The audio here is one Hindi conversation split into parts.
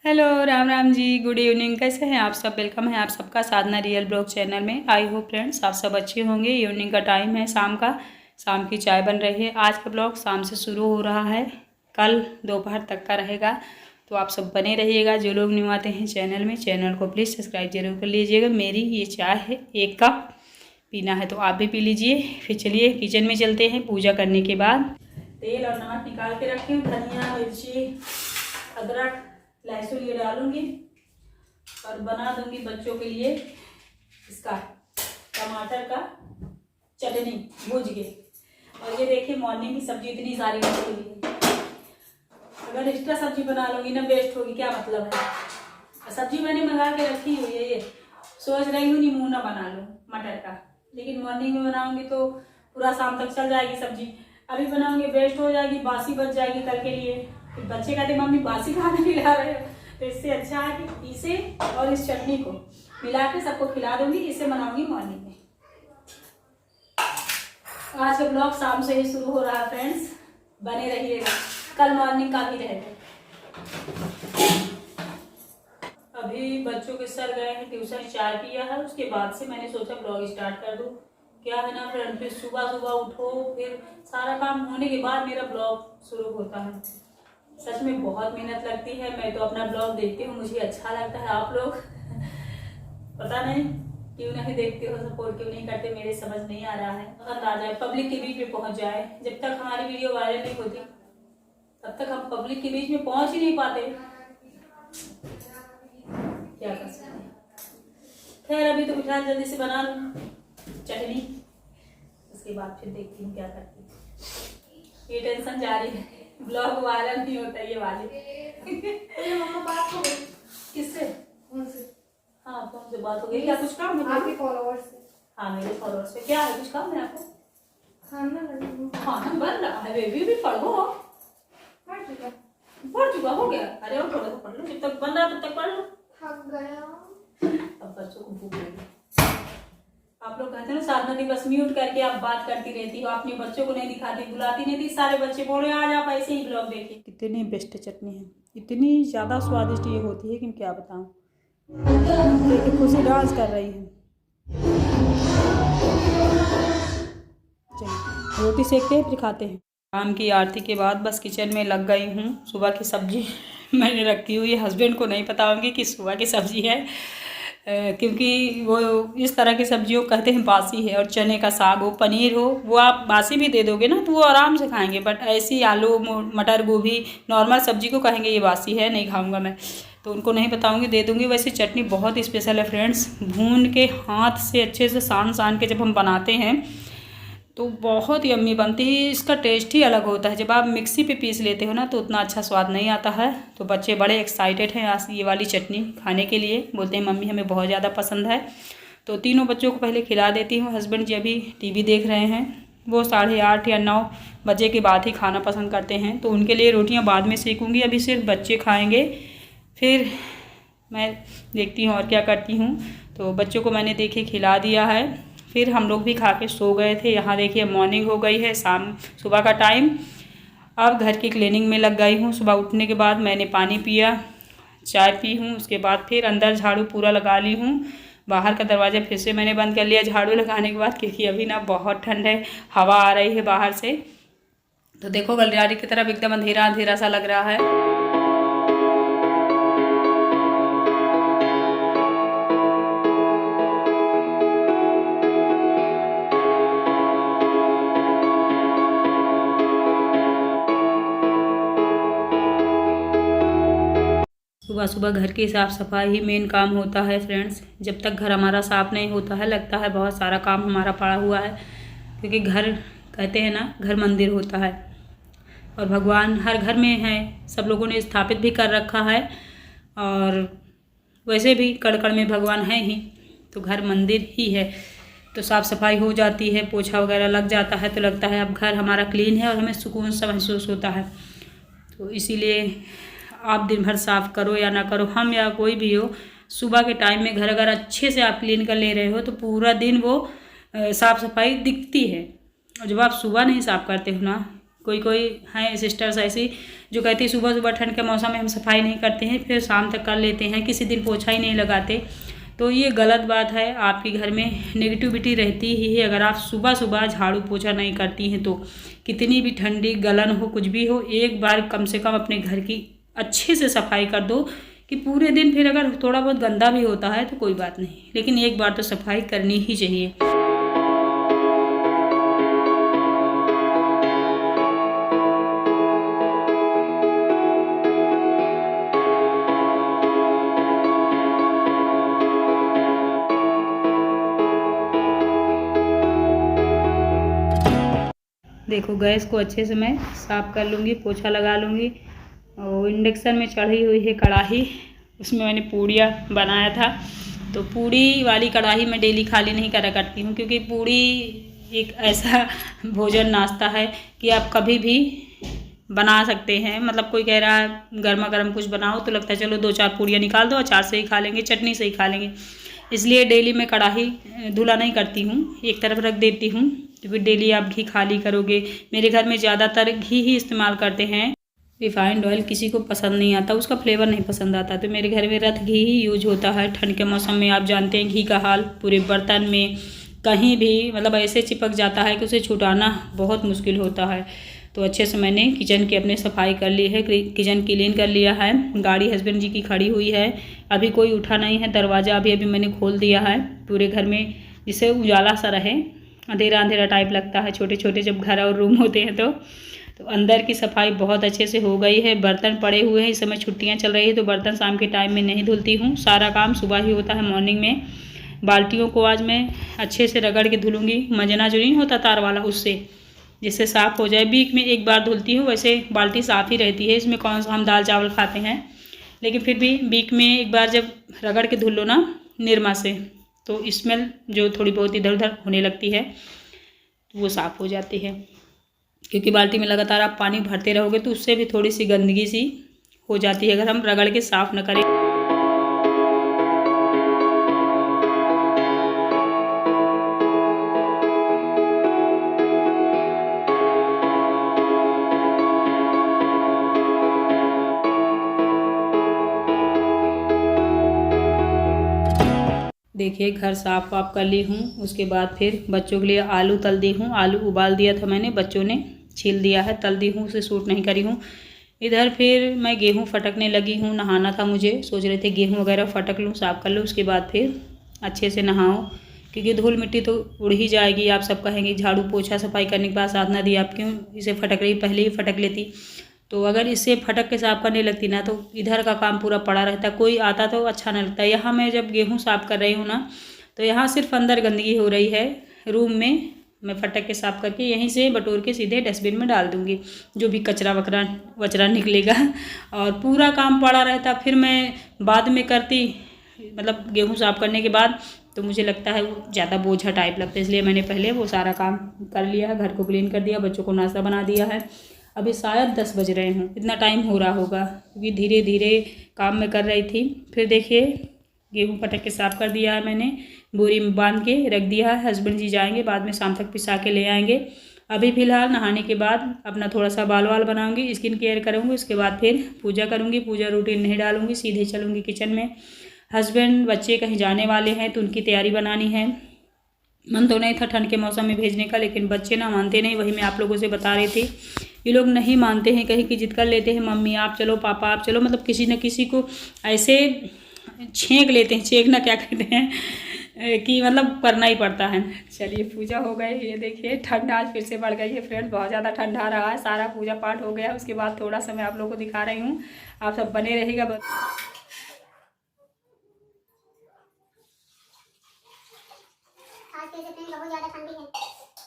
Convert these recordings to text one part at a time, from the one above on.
Hello Ram Ram ji, good evening. कैसे हैं आप सब? वेलकम है आप सबका साधना रियल ब्लॉग चैनल में। आई होप फ्रेंड्स आप सब अच्छे होंगे। इवनिंग का टाइम है, शाम की चाय बन रही है। आज का ब्लॉग शाम से शुरू हो रहा है, कल दोपहर तक का रहेगा, तो आप सब बने रहिएगा। जो लोग न्यू आते हैं चैनल को प्लीज़ सब्सक्राइब जरूर कर लीजिएगा। मेरी ये चाय है, 1 कप पीना है तो आप भी पी लीजिए। फिर चलिए किचन में चलते हैं। पूजा करने के बाद तेल और नमक निकाल के रखी हूँ। धनिया, मिर्ची, अदरक, लहसुन ये डालूंगी और बना दूंगी बच्चों के लिए इसका टमाटर का चटनी भूज के। और ये देखिए मॉर्निंग की सब्जी इतनी सारी रखी हुई है। अगर एक्स्ट्रा सब्जी बना लूंगी ना, वेस्ट होगी, क्या मतलब है। सब्जी मैंने मंगा के रखी हुई है, ये सोच रही हूँ नमूना बना लूँ मटर का, लेकिन मॉर्निंग में बनाऊंगी तो पूरा शाम तक चल जाएगी सब्जी। अभी बनाऊंगी वेस्ट हो जाएगी, बासी बच जाएगी कल के लिए। फिर बच्चे कहते मम्मी बासी खाना खिला रहे हो, तो इससे अच्छा है कि इसे और इस चटनी को मिला के सबको खिला दूंगी। इसे बनाऊंगी मॉर्निंग में। आज का ब्लॉग शाम से ही शुरू हो रहा है फ्रेंड्स, बने रहिएगा, कल मॉर्निंग का भी रहेगा। अभी बच्चों के सर गए हैं ट्यूशन, चाय पिया है, उसके बाद से मैंने सोचा ब्लॉग स्टार्ट कर दूं। क्या है ना फ्रेंड, फिर सुबह सुबह उठो, फिर सारा काम होने के बाद मेरा ब्लॉग शुरू होता है। सच में बहुत मेहनत लगती है। मैं तो अपना ब्लॉग देखती हूँ, मुझे अच्छा लगता है। आप लोग पता नहीं क्यों नहीं देखते हो, सपोर्ट क्यों नहीं करते, मेरे समझ नहीं आ रहा है। पसंद आ जाए, पब्लिक के बीच में पहुंच जाए। जब तक हमारी वीडियो वायरल नहीं होती तब तक हम पब्लिक के बीच में पहुंच ही नहीं पाते। क्या कर सकते हैं। खैर अभी तो फिलहाल जल्दी से बना लूं चटनी, उसके बाद फिर देखती हूँ क्या करती हूँ। ये टेंशन जारी है, ब्लॉग वायरल नहीं होता ये वाले। मम्मा बात हो गई किससे? उनसे। हाँ फोन से बात हो गई। क्या कुछ काम है आपके फॉलोअर्स से? हाँ मेरे फॉलोअर्स से। क्या है, कुछ काम है आपको? खाना बन रहा है बेबी, भी पढ़ो। पढ़ चुका हो गया? अरे और थोड़ा सा पढ़ लो, जब तक बन रहा तब तक पढ़ लो। थक गया। अब बच्चों को भूख लगी। आप लोग कहते हैं ना साधना दी बस म्यूट करके आप बात करती रहती हो, अपने बच्चों को नहीं दिखाती, बुलाती नहीं थी। सारे बच्चे बोले आज आप ऐसे ही ब्लॉग देखिए। कितनी बेस्ट चटनी है, इतनी ज्यादा स्वादिष्ट ये होती है कि क्या बताऊं। देखिए खुशी डांस कर रही है। चलिए रोटी सेकते हैं फिर खाते हैं। शाम की आरती के बाद बस किचन में लग गई हूँ। सुबह की सब्जी मैंने रखी हुई है, हस्बैंड को नहीं बताऊंगी कि सुबह की सब्जी है, क्योंकि वो इस तरह की सब्जियों कहते हैं बासी है। और चने का साग हो, पनीर हो, वो आप बासी भी दे दोगे ना तो वो आराम से खाएंगे। बट ऐसी आलू मटर गोभी नॉर्मल सब्जी को कहेंगे ये बासी है, नहीं खाऊंगा मैं, तो उनको नहीं बताऊंगी, दे दूंगी। वैसे चटनी बहुत स्पेशल है फ्रेंड्स, भून के हाथ से अच्छे से सान के जब हम बनाते हैं तो बहुत यम्मी बनती है। इसका टेस्ट ही अलग होता है। जब आप मिक्सी पे पीस लेते हो ना तो उतना अच्छा स्वाद नहीं आता है। तो बच्चे बड़े एक्साइटेड हैं आज ये वाली चटनी खाने के लिए, बोलते हैं मम्मी हमें बहुत ज़्यादा पसंद है। तो तीनों बच्चों को पहले खिला देती हूँ। हस्बैंड जी अभी टीवी देख रहे हैं, वो 8:30 या 9 बजे के बाद ही खाना पसंद करते हैं, तो उनके लिए रोटियाँ बाद में सेकूँगी। अभी सिर्फ बच्चे खाएँगे, फिर मैं देखती हूँ और क्या करती हूँ। तो बच्चों को मैंने देखिए खिला दिया है, फिर हम लोग भी खा के सो गए थे। यहाँ देखिए मॉर्निंग हो गई है, सुबह का टाइम। अब घर की क्लीनिंग में लग गई हूँ। सुबह उठने के बाद मैंने पानी पिया, चाय पी हूँ, उसके बाद फिर अंदर झाड़ू पूरा लगा ली हूँ। बाहर का दरवाज़ा फिर से मैंने बंद कर लिया झाड़ू लगाने के बाद, क्योंकि अभी ना बहुत ठंड है, हवा आ रही है बाहर से। तो देखो गलियारे की तरफ एकदम अंधेरा अंधेरा सा लग रहा है। सुबह सुबह घर की साफ़ सफाई ही मेन काम होता है फ्रेंड्स। जब तक घर हमारा साफ़ नहीं होता है लगता है बहुत सारा काम हमारा पड़ा हुआ है, क्योंकि घर कहते हैं ना घर मंदिर होता है, और भगवान हर घर में है, सब लोगों ने स्थापित भी कर रखा है। और वैसे भी कड़ कड़ में भगवान है ही, तो घर मंदिर ही है। तो साफ़ सफाई हो जाती है, पोछा वगैरह लग जाता है, तो लगता है अब घर हमारा क्लीन है और हमें सुकून सा महसूस होता है। तो इसीलिए आप दिन भर साफ़ करो या ना करो, हम या कोई भी हो, सुबह के टाइम में घर अगर अच्छे से आप क्लीन कर ले रहे हो तो पूरा दिन वो साफ़ सफाई दिखती है। और जब आप सुबह नहीं साफ़ करते हो ना कोई कोई हैं सिस्टर्स ऐसी जो कहती सुबह सुबह ठंड के मौसम में हम सफाई नहीं करते हैं, फिर शाम तक कर लेते हैं, किसी दिन पोछा ही नहीं लगाते। तो ये गलत बात है, आपके घर में नेगेटिविटी रहती ही है अगर आप सुबह सुबह झाड़ू पोछा नहीं करती हैं तो। कितनी भी ठंडी गलन हो कुछ भी हो, एक बार कम से कम अपने घर की अच्छे से सफाई कर दो कि पूरे दिन, फिर अगर थोड़ा बहुत गंदा भी होता है तो कोई बात नहीं, लेकिन एक बार तो सफाई करनी ही चाहिए। देखो गैस को अच्छे से मैं साफ़ कर लूँगी, पोछा लगा लूँगी। और इंडक्शन में चढ़ी हुई है कढ़ाई, उसमें मैंने पूड़ियाँ बनाया था। तो पूड़ी वाली कढ़ाई मैं डेली खाली नहीं करा करती हूँ, क्योंकि पूड़ी एक ऐसा भोजन नाश्ता है कि आप कभी भी बना सकते हैं। मतलब कोई कह रहा है गर्मा गर्म कुछ बनाओ तो लगता है चलो 2-4 पूड़ियाँ निकाल दो, अचार से ही खा लेंगे, चटनी से ही खा लेंगे। इसलिए डेली मैं कढ़ाई धुला नहीं करती हूँ, एक तरफ रख देती हूँ। तो फिर डेली आप घी खाली करोगे। मेरे घर में ज़्यादातर घी ही इस्तेमाल करते हैं, रिफाइंड ऑयल किसी को पसंद नहीं आता, उसका फ्लेवर नहीं पसंद आता। तो मेरे घर में रत घी ही यूज होता है। ठंड के मौसम में आप जानते हैं घी का हाल, पूरे बर्तन में कहीं भी मतलब ऐसे चिपक जाता है कि उसे छुटाना बहुत मुश्किल होता है। तो अच्छे से मैंने किचन की अपने सफाई कर ली है, किचन क्लीन कर लिया है। गाड़ी हस्बैंड जी की खड़ी हुई है, अभी कोई उठा नहीं है। दरवाज़ा अभी मैंने खोल दिया है पूरे घर में, जिससे उजाला सा रहे, अंधेरा अंधेरा टाइप लगता है छोटे छोटे जब घर और रूम होते हैं। तो अंदर की सफाई बहुत अच्छे से हो गई है। बर्तन पड़े हुए हैं, इस समय छुट्टियां चल रही है तो बर्तन शाम के टाइम में नहीं धुलती हूँ, सारा काम सुबह ही होता है मॉर्निंग में। बाल्टियों को आज मैं अच्छे से रगड़ के धुलूँगी, मंजना जो नहीं होता तार वाला, उससे, जिससे साफ़ हो जाए। वीक में एक बार धुलती हूँ, वैसे बाल्टी साफ़ ही रहती है, इसमें कौन सा हम दाल चावल खाते हैं, लेकिन फिर भी वीक में एक बार जब रगड़ के धुल लो ना निरमा से, तो स्मेल जो थोड़ी बहुत इधर उधर होने लगती है वो साफ़ हो जाती है। क्योंकि बाल्टी में लगातार आप पानी भरते रहोगे तो उससे भी थोड़ी सी गंदगी सी हो जाती है अगर हम रगड़ के साफ़ न करें। देखिए घर साफ़ वाफ कर ली हूँ। उसके बाद फिर बच्चों के लिए आलू तल दी हूँ। आलू उबाल दिया था मैंने, बच्चों ने छील दिया है, तल दी हूँ, उसे सूट नहीं करी हूँ। इधर फिर मैं गेहूँ फटकने लगी हूँ। नहाना था मुझे, सोच रहे थे गेहूँ वगैरह फटक लूँ, साफ़ कर लूँ, उसके बाद फिर अच्छे से नहाओ, क्योंकि धूल मिट्टी तो उड़ ही जाएगी। आप सब कहेंगे झाड़ू पोछा सफाई करने के बाद साथ ना दी, आप क्यों इसे फटक रही, पहले ही फटक लेती। तो अगर इससे फटक के साफ़ करने लगती ना तो इधर का काम पूरा पड़ा रहता, कोई आता तो अच्छा नहीं लगता। यहाँ मैं जब गेहूँ साफ़ कर रही हूँ ना तो यहाँ सिर्फ अंदर गंदगी हो रही है, रूम में मैं फटक के साफ़ करके यहीं से बटोर के सीधे डस्टबिन में डाल दूँगी, जो भी कचरा वचरा निकलेगा। और पूरा काम पड़ा रहता, फिर मैं बाद में करती, मतलब गेहूँ साफ़ करने के बाद, तो मुझे लगता है वो ज़्यादा बोझा टाइप लगता है। इसलिए मैंने पहले वो सारा काम कर लिया है, घर को क्लीन कर दिया, बच्चों को नाश्ता बना दिया है। अभी शायद 10 बज रहे हैं, इतना टाइम हो रहा होगा, क्योंकि धीरे धीरे काम में कर रही थी। फिर देखिए गेहूँ फटक के साफ़ कर दिया है मैंने, बोरी में बांध के रख दिया है। हस्बैंड जी जाएंगे, बाद में शाम तक पिसा के ले आएंगे। अभी फ़िलहाल नहाने के बाद अपना थोड़ा सा बाल वाल बनाऊंगी, स्किन केयर करूँगी, उसके बाद फिर पूजा करूँगी। पूजा रूटीन नहीं डालूँगी, सीधे चलूँगी किचन में। हस्बैंड बच्चे कहीं जाने वाले हैं तो उनकी तैयारी बनानी है। मन तो नहीं था ठंड के मौसम में भेजने का, लेकिन बच्चे ना मानते नहीं, वही मैं आप लोगों से बता रही थी। ये लोग नहीं मानते हैं, कहीं की जिद कर लेते हैं, मम्मी आप चलो, पापा आप चलो, मतलब किसी न किसी को ऐसे छेंक लेते हैं, छेंकना क्या कहते हैं, कि मतलब करना ही पड़ता है। चलिए पूजा हो गई, ये देखिए ठंड आज फिर से बढ़ गई है फ्रेंड्स, बहुत ज़्यादा ठंडा रहा है। सारा पूजा पाठ हो गया, उसके बाद थोड़ा सा मैं आप लोगों को दिखा रही हूँ, आप सब बने रहेगा। बहुत ज़्यादा ठंडी है,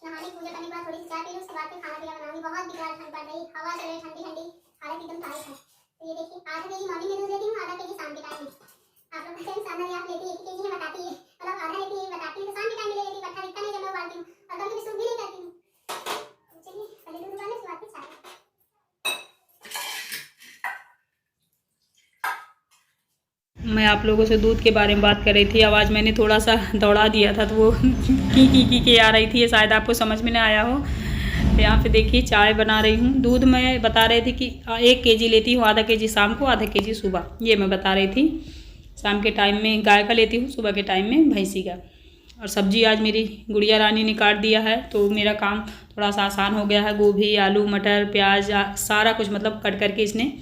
नहाने पूजा करने के बाद थोड़ी सी चाय पी लूँ, उसके बाद फिर खाना पीना बनाऊंगी। बहुत बेकार ठंड पड़ रही, हवा चल रही ठंडी ठंडी, हालत एकदम टाइट है। तो ये देखिए आधा केजी मॉर्निंग में दूध लेती हूँ, आधा केजी शाम के टाइम में। आप लोग पूछते हैं सामने आप लेती है 1 केजी है बताती है, मतलब आधा लेती है बताती है, तो शाम के टाइम में ले लेती है, इकट्ठा दिखता नहीं जब मैं उबालती हूँ, और कभी भी सूख भी नहीं करती हूँ। चलिए पहले दूध उबालें, उसके बाद फिर चाय। मैं आप लोगों से दूध के बारे में बात कर रही थी, आवाज़ मैंने थोड़ा सा दौड़ा दिया था तो वो की आ रही थी, ये शायद आपको समझ में ना आया हो। यहाँ पे देखिए चाय बना रही हूँ। दूध मैं बता रही थी कि 1 केजी लेती हूँ, आधा केजी शाम को, आधा केजी सुबह, ये मैं बता रही थी। शाम के टाइम में गाय का लेती हूँ, सुबह के टाइम में भैंसी का। और सब्जी आज मेरी गुड़िया रानी ने काट दिया है, तो मेरा काम थोड़ा सा आसान हो गया है। गोभी, आलू, मटर, प्याज, सारा कुछ मतलब कट करके इसने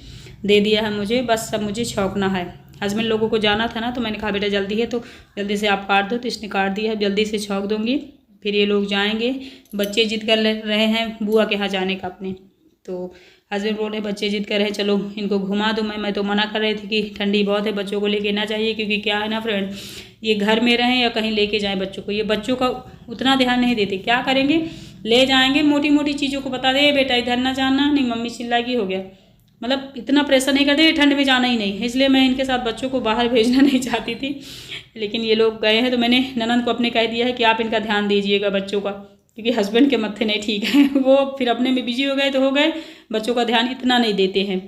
दे दिया है मुझे। बस अब मुझे छौंकना है। हस्बैंड लोगों को जाना था ना, तो मैंने कहा बेटा जल्दी है तो जल्दी से आप काट दो, तो इसने काट दिया है। जल्दी से छौंक दूँगी, फिर ये लोग जाएंगे। बच्चे जिद कर रहे हैं बुआ के यहाँ जाने का अपने, तो हस्बैंड बोल रहे बच्चे जिद कर रहे हैं चलो इनको घुमा दो। मैं तो मना कर रही थी कि ठंडी बहुत है, बच्चों को लेके ना जाइए, क्योंकि क्या है ना फ्रेंड, ये घर में रहें या कहीं लेके जाएं बच्चों को, ये बच्चों का उतना ध्यान नहीं देते। क्या करेंगे, ले जाएंगे, मोटी मोटी चीज़ों को बता दे, बेटा इधर ना जाना, नहीं मम्मी चिल्लाएगी, हो गया। मतलब इतना प्रेशर नहीं करते, ठंड में जाना ही नहीं है। इसलिए मैं इनके साथ बच्चों को बाहर भेजना नहीं चाहती थी, लेकिन ये लोग गए हैं तो मैंने ननद को अपने कह दिया है कि आप इनका ध्यान दीजिएगा बच्चों का, क्योंकि हस्बैंड के मत्थे नहीं ठीक है। वो फिर अपने में बिजी हो गए तो हो गए, बच्चों का ध्यान इतना नहीं देते हैं।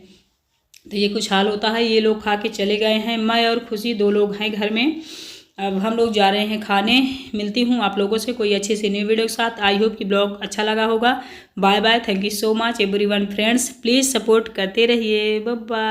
तो ये कुछ हाल होता है। ये लोग खा के चले गए हैं, मैं और खुशी 2 लोग हैं घर में। अब हम लोग जा रहे हैं खाने। मिलती हूँ आप लोगों से कोई अच्छे से न्यू वीडियो के साथ। आई होप कि ब्लॉग अच्छा लगा होगा। Bye bye, thank you so much everyone friends, please support करते रहिए। Bye bye.